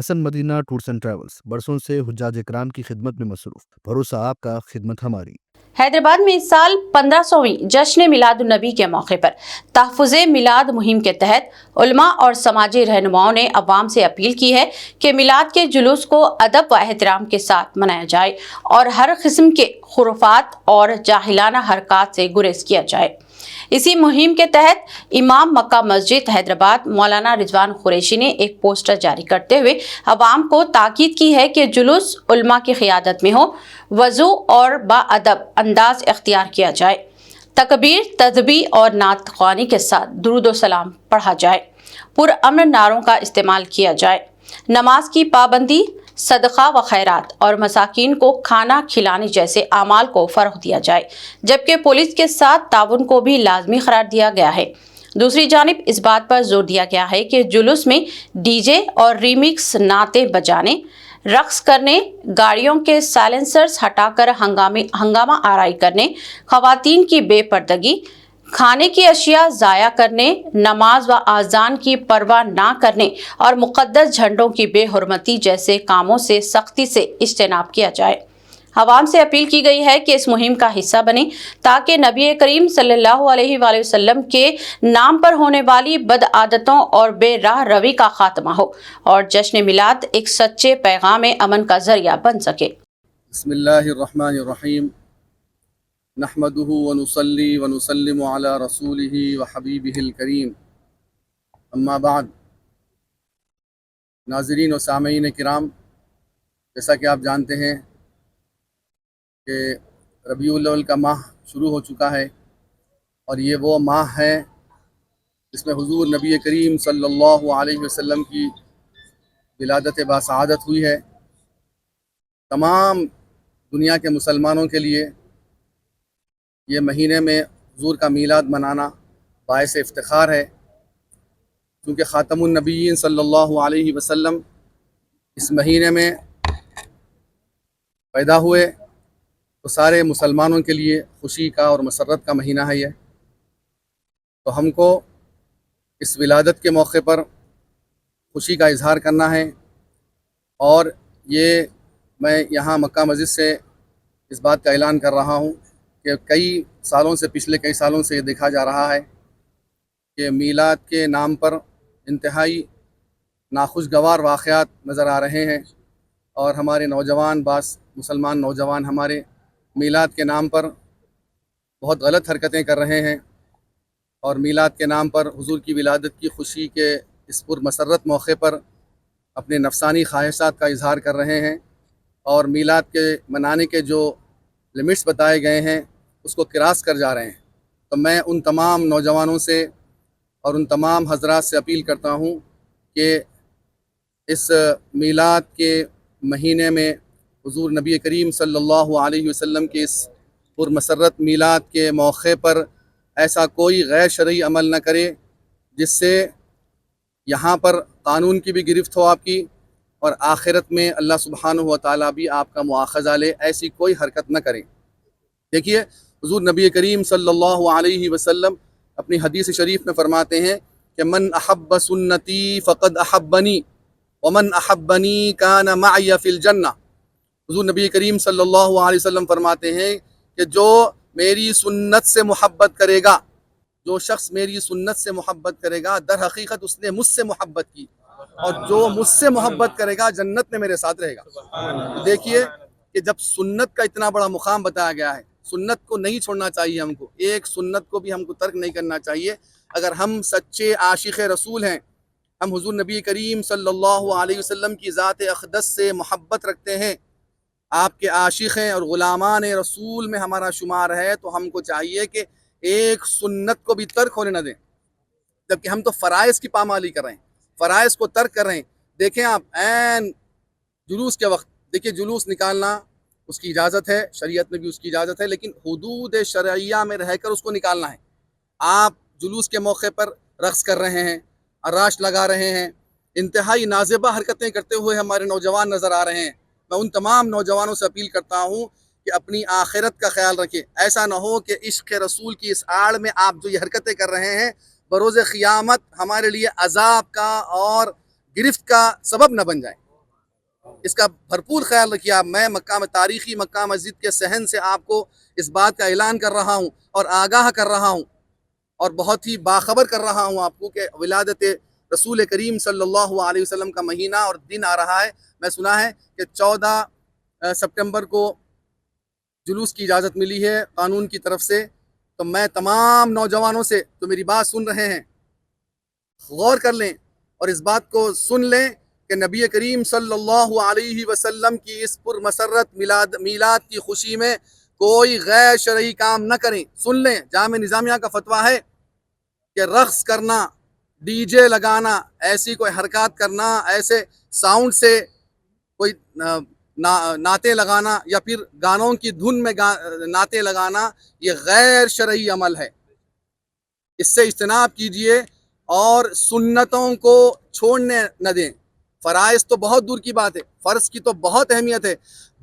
Hasan Madina tours and travels برسوں سے حجاج اکرام کی خدمت میں مصروف۔ بھروسہ آپ کا، خدمت ہماری۔ حیدرآباد میں اس سال 1500ویں جشن میلاد النبی کے موقع پر تحفظ میلاد مہم کے تحت علماء اور سماجی رہنماؤں نے عوام سے اپیل کی ہے کہ میلاد کے جلوس کو ادب و احترام کے ساتھ منایا جائے اور ہر قسم کے خرافات اور جاہلانہ حرکات سے گریز کیا جائے۔ اسی مہم کے تحت امام مکہ مسجد حیدرآباد مولانا رضوان قریشی نے ایک پوسٹر جاری کرتے ہوئے عوام کو تاکید کی ہے کہ جلوس علماء کی قیادت میں ہو، وضو اور باادب انداز اختیار کیا جائے، تکبیر، تسبیح اور نعت خوانی کے ساتھ درود و سلام پڑھا جائے، پرامن نعروں کا استعمال کیا جائے، نماز کی پابندی، صدقہ و خیرات اور مساکین کو کھانا کھلانے جیسے اعمال کو فروغ دیا جائے، جبکہ پولیس کے ساتھ تعاون کو بھی لازمی قرار دیا گیا ہے۔ دوسری جانب اس بات پر زور دیا گیا ہے کہ جلوس میں ڈی جے اور ریمکس نعتیں بجانے، رقص کرنے، گاڑیوں کے سائلنسرز ہٹا کر ہنگامہ آرائی کرنے، خواتین کی بے پردگی، کھانے کی اشیاء ضائع کرنے، نماز و اذان کی پرواہ نہ کرنے اور مقدس جھنڈوں کی بے حرمتی جیسے کاموں سے سختی سے اجتناب کیا جائے۔ عوام سے اپیل کی گئی ہے کہ اس مہم کا حصہ بنیں تاکہ نبی کریم صلی اللہ علیہ وآلہ وسلم کے نام پر ہونے والی بد عادتوں اور بے راہ روی کا خاتمہ ہو اور جشن میلاد ایک سچے پیغام امن کا ذریعہ بن سکے۔ بسم اللہ الرحمن الرحیم، نحمده ونصلی ونسلم علی رسولہ وحبیبہ الکریم، اما بعد۔ ناظرین و سامعین کرام، جیسا کہ آپ جانتے ہیں کہ ربیع الاول کا ماہ شروع ہو چکا ہے، اور یہ وہ ماہ ہے جس میں حضور نبی کریم صلی اللہ علیہ وسلم کی ولادت باسعادت ہوئی ہے۔ تمام دنیا کے مسلمانوں کے لیے یہ مہینے میں حضور کا میلاد منانا باعث افتخار ہے، کیونکہ خاتم النبیین صلی اللہ علیہ وسلم اس مہینے میں پیدا ہوئے، تو سارے مسلمانوں کے لیے خوشی کا اور مسرت کا مہینہ ہے یہ۔ تو ہم کو اس ولادت کے موقع پر خوشی کا اظہار کرنا ہے، اور یہ میں یہاں مکہ مسجد سے اس بات کا اعلان کر رہا ہوں کہ پچھلے کئی سالوں سے یہ دیکھا جا رہا ہے کہ میلاد کے نام پر انتہائی ناخوشگوار واقعات نظر آ رہے ہیں، اور ہمارے نوجوان، بعض مسلمان نوجوان ہمارے میلاد کے نام پر بہت غلط حرکتیں کر رہے ہیں، اور میلاد کے نام پر حضور کی ولادت کی خوشی کے اس پرمسرت موقع پر اپنے نفسانی خواہشات کا اظہار کر رہے ہیں، اور میلاد کے منانے کے جو لمٹس بتائے گئے ہیں اس کو کراس کر جا رہے ہیں۔ تو میں ان تمام نوجوانوں سے اور ان تمام حضرات سے اپیل کرتا ہوں کہ اس میلاد کے مہینے میں حضور نبی کریم صلی اللہ علیہ وسلم کے اس پرمسرت میلاد کے موقع پر ایسا کوئی غیر شرعی عمل نہ کرے جس سے یہاں پر قانون کی بھی گرفت ہو آپ کی، اور آخرت میں اللہ سبحانہ و تعالیٰ بھی آپ کا مواخذہ لے، ایسی کوئی حرکت نہ کریں۔ دیکھیے، حضور نبی کریم صلی اللہ علیہ وسلم اپنی حدیث شریف میں فرماتے ہیں کہ من احب سنتی فقد احبنی ومن احبنی کان معی فی الجنہ۔ حضور نبی کریم صلی اللہ علیہ وسلم فرماتے ہیں کہ جو میری سنت سے محبت کرے گا، جو شخص میری سنت سے محبت کرے گا، در حقیقت اس نے مجھ سے محبت کی، اور جو مجھ سے محبت کرے گا جنت میں میرے ساتھ رہے گا۔ دیکھیے کہ جب سنت کا اتنا بڑا مقام بتایا گیا ہے، سنت کو نہیں چھوڑنا چاہیے، ہم کو ایک سنت کو بھی ہم کو ترک نہیں کرنا چاہیے۔ اگر ہم سچے عاشق رسول ہیں، ہم حضور نبی کریم صلی اللہ علیہ وسلم کی ذات اقدس سے محبت رکھتے ہیں، آپ کے عاشق ہیں اور غلامان رسول میں ہمارا شمار ہے، تو ہم کو چاہیے کہ ایک سنت کو بھی ترک ہونے نہ دیں، جبکہ ہم تو فرائض کی پامالی کر رہے ہیں، فرائض کو ترک کر رہے ہیں۔ دیکھیں آپ، عین جلوس کے وقت دیکھیں، جلوس نکالنا اس کی اجازت ہے، شریعت میں بھی اس کی اجازت ہے، لیکن حدود شرعیہ میں رہ کر اس کو نکالنا ہے۔ آپ جلوس کے موقع پر رقص کر رہے ہیں، اراش لگا رہے ہیں، انتہائی نازیبہ حرکتیں کرتے ہوئے ہمارے نوجوان نظر آ رہے ہیں۔ میں ان تمام نوجوانوں سے اپیل کرتا ہوں کہ اپنی آخرت کا خیال رکھیں، ایسا نہ ہو کہ عشق رسول کی اس آڑ میں آپ جو یہ حرکتیں کر رہے ہیں بروز قیامت ہمارے لیے عذاب کا اور گرفت کا سبب نہ بن جائیں۔ اس کا بھرپور خیال رکھیے آپ. میں تاریخی مکہ مسجد کے صحن سے آپ کو اس بات کا اعلان کر رہا ہوں اور آگاہ کر رہا ہوں اور بہت ہی باخبر کر رہا ہوں آپ کو کہ ولادت رسول کریم صلی اللہ علیہ وسلم کا مہینہ اور دن آ رہا ہے. میں سنا ہے کہ 14 سپٹمبر کو جلوس کی اجازت ملی ہے قانون کی طرف سے. تو میں تمام نوجوانوں سے جو میری بات سن رہے ہیں غور کر لیں اور اس بات کو سن لیں کہ نبی کریم صلی اللہ علیہ وسلم کی اس پرمسرت میلاد کی خوشی میں کوئی غیر شرعی کام نہ کریں. سن لیں، جامع نظامیہ کا فتویٰ ہے کہ رقص کرنا، ڈی جے لگانا، ایسی کوئی حرکات کرنا، ایسے ساؤنڈ سے کوئی نعتیں لگانا یا پھر گانوں کی دھن میں نعتیں لگانا، یہ غیر شرعی عمل ہے. اس سے اجتناب کیجئے اور سنتوں کو چھوڑنے نہ دیں. فرائض تو بہت دور کی بات ہے، فرض کی تو بہت اہمیت ہے.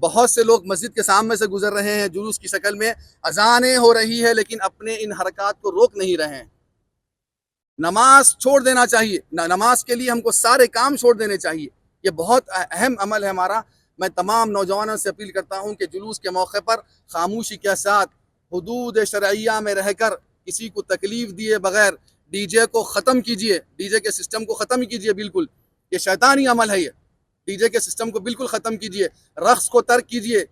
بہت سے لوگ مسجد کے سامنے سے گزر رہے ہیں جلوس کی شکل میں، اذانیں ہو رہی ہے لیکن اپنے ان حرکات کو روک نہیں رہے ہیں. نماز چھوڑ دینا چاہیے. نماز کے لیے ہم کو سارے کام چھوڑ دینے چاہیے. یہ بہت اہم عمل ہے ہمارا. میں تمام نوجوانوں سے اپیل کرتا ہوں کہ جلوس کے موقع پر خاموشی کے ساتھ حدود شرعیہ میں رہ کر کسی کو تکلیف دیے بغیر ڈی جے کو ختم کیجئے. ڈی جے کے سسٹم کو ختم کیجئے. بالکل یہ شیطانی عمل ہے. یہ ڈی جے کے سسٹم کو بالکل ختم کیجئے. رقص کو ترک کیجئے.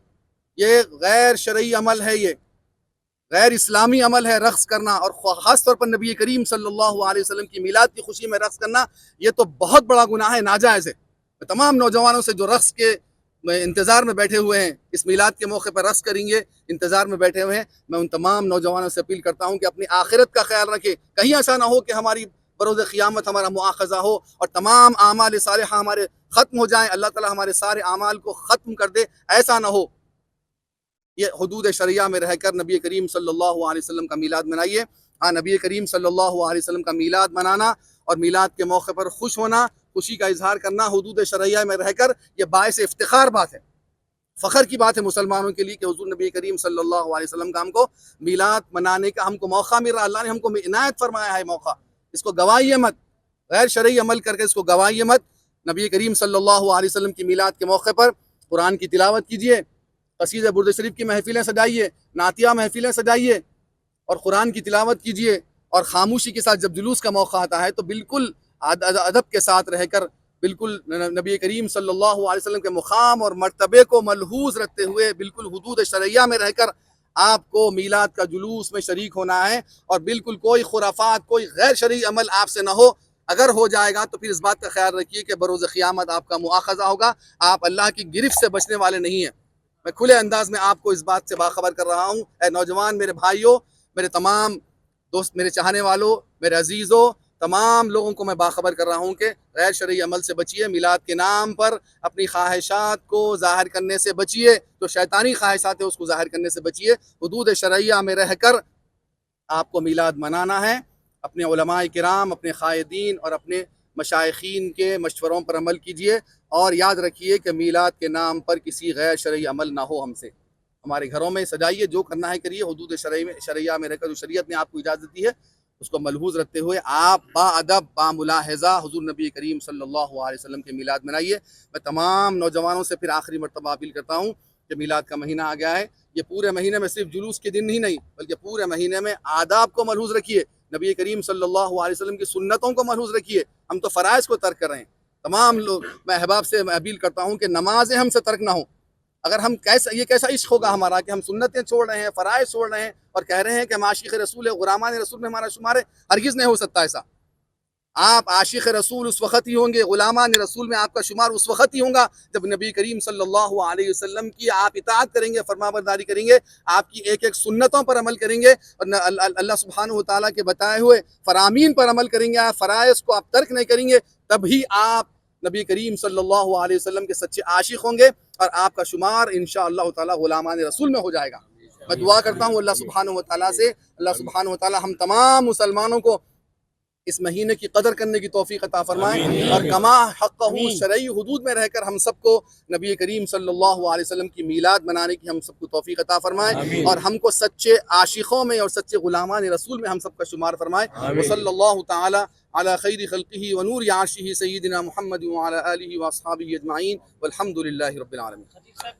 یہ غیر شرعی عمل ہے، یہ غیر اسلامی عمل ہے رقص کرنا، اور خاص طور پر نبی کریم صلی اللہ علیہ وسلم کی میلاد کی خوشی میں رقص کرنا یہ تو بہت بڑا گناہ ہے، ناجائز ہے. تمام نوجوانوں سے جو رقص کے انتظار میں بیٹھے ہوئے ہیں، اس میلاد کے موقع پر رقص کریں گے، انتظار میں بیٹھے ہوئے ہیں، میں ان تمام نوجوانوں سے اپیل کرتا ہوں کہ اپنی آخرت کا خیال رکھیں. کہیں ایسا نہ ہو کہ ہماری بروز قیامت ہمارا مؤاخذہ ہو اور تمام اعمال صالحہ ہمارے ختم ہو جائیں، اللہ تعالی ہمارے سارے اعمال کو ختم کر دے. ایسا نہ ہو. یہ حدود شرعیہ میں رہ کر نبی کریم صلی اللہ علیہ وسلم کا میلاد منائیے. ہاں، نبی کریم صلی اللہ علیہ وسلم کا میلاد منانا اور میلاد کے موقع پر خوش ہونا، خوشی کا اظہار کرنا حدود شرعیہ میں رہ کر، یہ باعث افتخار بات ہے، فخر کی بات ہے مسلمانوں کے لیے کہ حضور نبی کریم صلی اللہ علیہ وسلم کا ہم کو میلاد منانے کا ہم کو موقع مل رہا. اللہ نے ہم کو عنایت فرمایا ہے موقع. اس کو گوائیے مت، غیر شرعی عمل کر کے اس کو گوائیے مت. نبی کریم صلی اللہ علیہ وسلم کی میلاد کے موقع پر قرآن کی تلاوت کیجیے، قصیدہ برد شریف کی محفلیں سجائیے، نعتیہ محفلیں سجائیے اور قرآن کی تلاوت کیجیے. اور خاموشی کے ساتھ جب جلوس کا موقع آتا ہے تو بالکل ادب کے ساتھ رہ کر، بالکل نبی کریم صلی اللہ علیہ وسلم کے مقام اور مرتبے کو ملحوظ رکھتے ہوئے بالکل حدود شرعیہ میں رہ کر آپ کو میلاد کا جلوس میں شریک ہونا ہے. اور بالکل کوئی خرافات، کوئی غیر شرعی عمل آپ سے نہ ہو. اگر ہو جائے گا تو پھر اس بات کا خیال رکھیے کہ بروز قیامت آپ کا مؤاخذہ ہوگا. آپ اللہ کی گرفت سے بچنے والے نہیں ہیں. میں کھلے انداز میں آپ کو اس بات سے باخبر کر رہا ہوں. اے نوجوان، میرے بھائیوں، میرے تمام دوست، میرے چاہنے والوں، میرے عزیزوں، تمام لوگوں کو میں باخبر کر رہا ہوں کہ غیر شرعی عمل سے بچیے. میلاد کے نام پر اپنی خواہشات کو ظاہر کرنے سے بچیے. جو شیطانی خواہشات ہیں اس کو ظاہر کرنے سے بچیے. حدود شرعیہ میں رہ کر آپ کو میلاد منانا ہے. اپنے علماء کرام، اپنے قائدین اور اپنے مشائخین کے مشوروں پر عمل کیجیے. اور یاد رکھیے کہ میلاد کے نام پر کسی غیر شرعی عمل نہ ہو ہم سے. ہمارے گھروں میں سجائیے، جو کرنا ہے کریے. حدود شرعیہ میں رہ کر جو شریعت نے آپ کو اجازت دی ہے اس کو ملحوظ رکھتے ہوئے آپ با ادب، با ملاحظہ حضور نبی کریم صلی اللہ علیہ وسلم کے میلاد منائیے. میں تمام نوجوانوں سے پھر آخری مرتبہ اپیل کرتا ہوں کہ میلاد کا مہینہ آ گیا ہے. یہ پورے مہینے میں صرف جلوس کے دن ہی نہیں بلکہ پورے مہینے میں آداب کو ملحوظ رکھیے. نبی کریم صلی اللہ علیہ وسلم کی سنتوں کو ملحوظ رکھیے. ہم تو فرائض کو ترک کر رہے ہیں. تمام لوگ، میں احباب سے اپیل کرتا ہوں کہ نمازیں ہم سے ترک نہ ہوں. اگر ہم کیسا عشق ہوگا ہمارا کہ ہم سنتیں چھوڑ رہے ہیں، فرائض چھوڑ رہے ہیں اور کہہ رہے ہیں کہ ہم عاشق رسول ہے، غلامان رسول میں ہمارا شمار ہے. ہرگز نہیں ہو سکتا ایسا. آپ عاشق رسول اس وقت ہی ہوں گے، غلامان رسول میں آپ کا شمار اس وقت ہی ہوگا جب نبی کریم صلی اللہ علیہ وسلم کی آپ اطاعت کریں گے، فرما برداری کریں گے، آپ کی ایک ایک سنتوں پر عمل کریں گے اور اللہ سبحانہ و تعالیٰ کے بتائے ہوئے فرامین پر عمل کریں گے. آپ فرائض کو آپ ترک نہیں کریں گے، تبھی آپ نبی کریم صلی اللہ علیہ وسلم کے سچے عاشق ہوں گے اور آپ کا شمار انشاءاللہ تعالیٰ غلامان رسول میں ہو جائے گا. میں دعا کرتا ہوں اللہ سبحانہ و تعالیٰ سے، اللہ سبحانہ و تعالیٰ ہم تمام مسلمانوں کو اس مہینے کی قدر کرنے کی توفیق عطا فرمائے، اور کما حقہ شرعی حدود میں رہ کر ہم سب کو نبی کریم صلی اللہ علیہ وسلم کی میلاد منانے کی ہم سب کو توفیق عطا فرمائے، اور ہم کو سچے عاشقوں میں اور سچے غلامان رسول میں ہم سب کا شمار فرمائے۔ وصلی اللہ تعالی علی خیر خلقہ ونور عرشہ سیدنا محمد وعلی آلہ واصحابہ اجمعین والحمد للہ رب العالمین۔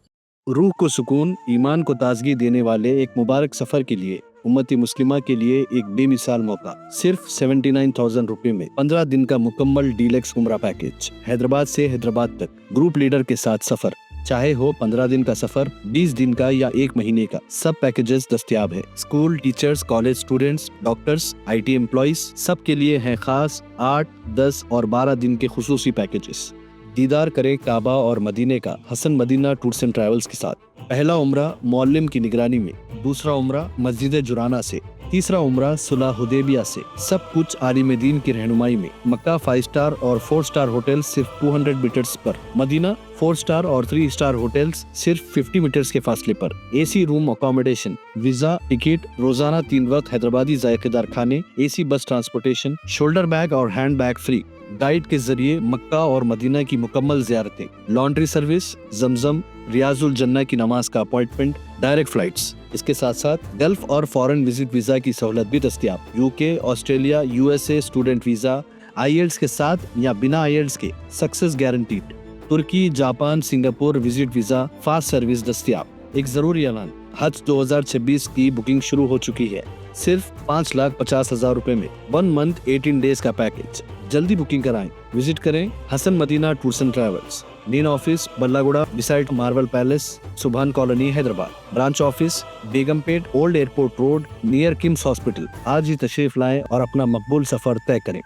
روح کو سکون، ایمان کو تازگی دینے والے ایک مبارک سفر کے لیے امتی مسلمہ کے لیے ایک بے مثال موقع، صرف 79,000 روپے میں 15 دن کا مکمل ڈیلکس عمرہ پیکیج، حیدرآباد سے حیدرآباد تک گروپ لیڈر کے ساتھ سفر، چاہے ہو 15 دن کا سفر، 20 دن کا یا 1 مہینے کا، سب پیکیجز دستیاب ہے۔ School teachers, college students, doctors, IT employees, سب کے لیے ہیں خاص 8، 10 اور 12 دن کے خصوصی پیکیجز۔ دیدار کریں کعبہ اور مدینے کا حسن مدینہ ٹورز اینڈ ٹریولز کے ساتھ۔ پہلا عمرہ معلم کی نگرانی میں، دوسرا عمرہ مسجد جرانہ سے، تیسرا عمرہ صلح حدیبیہ سے، سب کچھ عالم دین کی رہنمائی میں۔ مکہ 5 اسٹار اور 4 اسٹار ہوٹل صرف 200 میٹرز پر، مدینہ 4 اسٹار اور 3 اسٹار ہوٹلز صرف 50 میٹرز کے فاصلے پر، AC روم اکاموڈیشن، ویزا، ٹکٹ، روزانہ 3 وقت حیدرآبادی ذائقے دار کھانے، AC بس ٹرانسپورٹیشن، شولڈر بیگ اور ہینڈ بیگ فری، گائیڈ کے ذریعے مکہ اور مدینہ کی مکمل زیارتیں، لانڈری سروس، زمزم، ریاض الجنہ کی نماز کا اپوائنٹمنٹ، ڈائریکٹ فلائٹس۔ اس کے ساتھ ساتھ گلف اور فارن وزٹ ویزا کی سہولت بھی دستیاب، UK، Australia, USA student visa, IELTS کے ساتھ یا بنا IELTS کے success guaranteed, Turkey, Japan, Singapore visit visa fast service دستیاب۔ ایک ضروری اعلان، حج 2026 کی بکنگ شروع ہو چکی ہے، صرف 5,50,000 روپے میں 1 منتھ 18 ڈیز کا پیکیج۔ جلدی بکنگ کرائیں، وزٹ کریں Hasan Madina tours and travels, main office بلہ گڑا beside Marvel palace, Subhan colony Hyderabad, branch office Begum Pet old airport road near KIMS hospital. آج ہی تشریف لائیں اور اپنا مقبول سفر طے کریں۔